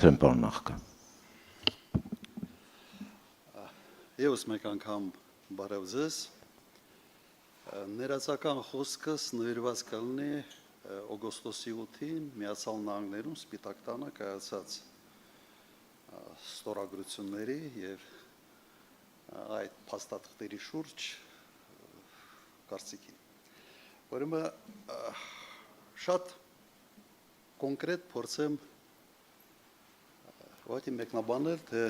Պարոն նախագահ։ Եվս մեկ անգամ բարև ձեզ։ Ներածական խոսքս նվիրված կլինի օգոստոսի 8-ին Միացյալ Նահանգներում Սպիտակ տանը կայացած ստորագրությունների եւ այդ փաստաթղթերի շուրջ կարծիքին։ Ուրեմն շատ կոնկրետ փորձեմ ուղղակի մեկնաբանել, թե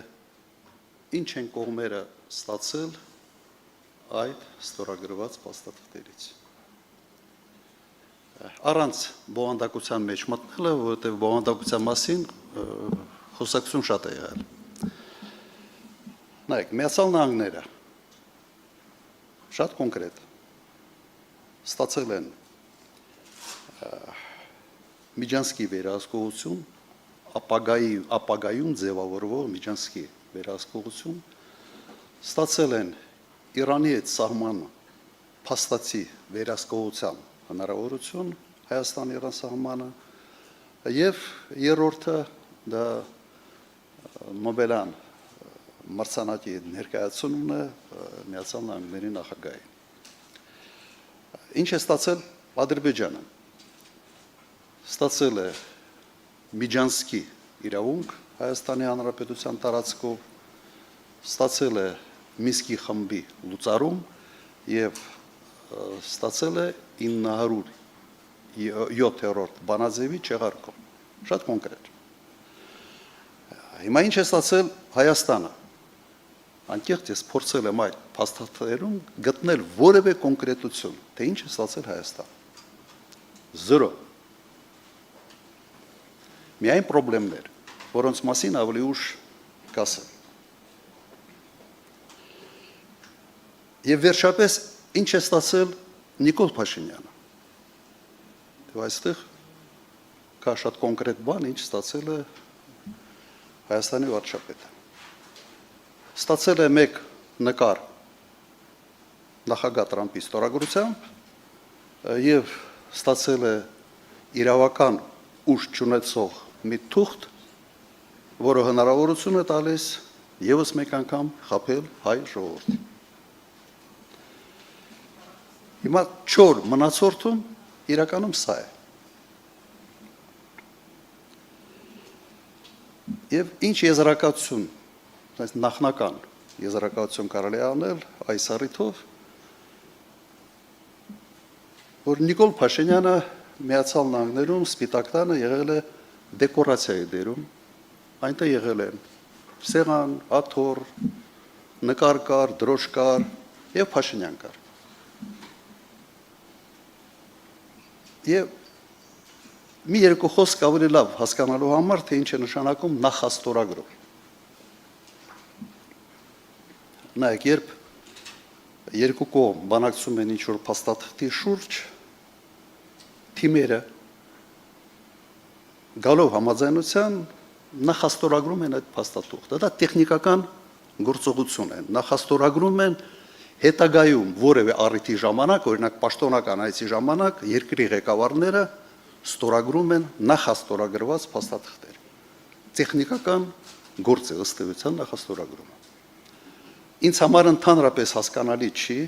ինչ են կողմերը ստացել այդ ստորագրված փաստաթղթերից։ Առանց բովանդակության մեջ մտնելը, որովհետև բովանդակության մասին խոսակցություն շատ է եղել։ Նայեք, Միացյալ Նահանգները շատ կոնկրետ ստացել են Միջանցքի վերահսկողություն, ապագայում ձևավորվող Միջանցքի վերահսկողություն, ստացել են Իրանի հետ սահման փաստացի վերահսկողության հնարավորություն Հայաստան-Իրան սահմանը եւ երրորդը դա Նոբելյան մրցանակի ներկայացումն է Միացյալ Նահանգների նախագահին։ Ինչ է ստացել Ադրբեջանը։ Ստացել է Միջանցքի իրավունք Հայաստանի Հանրապետության տարածքով, ստացել է Մինսկի խմբի լուծարում եւ ստացել է 907-րդ բանաձևի չեղարկում։ Շատ կոնկրետ։ Հիմա ինչ է ստացել Հայաստանը։ Անկեղծ ես փորձել եմ այդ փաստաթղթերում գտնել որևէ կոնկրետություն, թե ինչ է ստացել Հայաստանը։ 0 Միայն խնդիրներ, որոնց մասին ավելի ուշ կասեմ։ Եվ վերջապես ինչ է ստացել Նիկոլ Փաշինյանը։ Դե այստեղ կա շատ կոնկրետ բան, ինչ ստացել է Հայաստանի վարչապետը։ Ստացել է մեկ նկար նախագահ Տրամփի ստորագրությամբ եւ ստացել է իրավական ուժ չունեցող մի թուղթ, որը հնարավորություն է տալիս եւս մեկ անգամ խաբել հայ ժողովրդին։ Հիմա 4 մնացորդում իրականում սա է։ Եվ ինչ եզրակացություն, նախնական եզրակացություն կարելի անել այս առիթով, որ Նիկոլ Փաշինյանը Միացյալ Նահանգներում Սպիտակ տանը եղել է դեկորացիայի դերում, այնտեղ եղել են սեղան, աթոռ, նկար, դրոշկար եւ Փաշինյան կար։ Եվ մի երկու խոսք ավելի լավ հասկանալու համար, թե ինչ է նշանակում նախաստորագրում։ Նայեք, երբ երկու կողմ բանակցում են ինչ-որ փաստաթղթի շուրջ, թիմերը գալով համաձայնության նախաստորագրում են այդ փաստաթուղթը։ Դա տեխնիկական գործողություն է։ Նախաստորագրում են հետագայում որևէ առիթի ժամանակ, օրինակ պաշտոնական այցի ժամանակ երկրի ղեկավարները ստորագրում են նախաստորագրված փաստաթղթեր։ Տեխնիկական գործ է ըստ էության նախաստորագրումը։ Ինձ համար ընդհանրապես հասկանալի չի,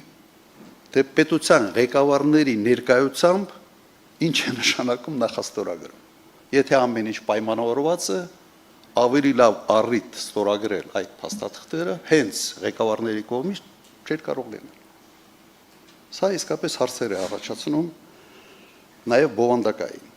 թե պետության ղեկավարների ներկայությամբ ինչ է նշանակում նախաստորագրում։ Եթե ամեն ինչ պայմանավորված է, ավելի լավ առիթ ստորագրել այդ փաստաթղթերը հենց ղեկավարների կողմից չէր կարող լինել։ Սա իսկապես հարցեր է առաջացնում նաև բովանդակային։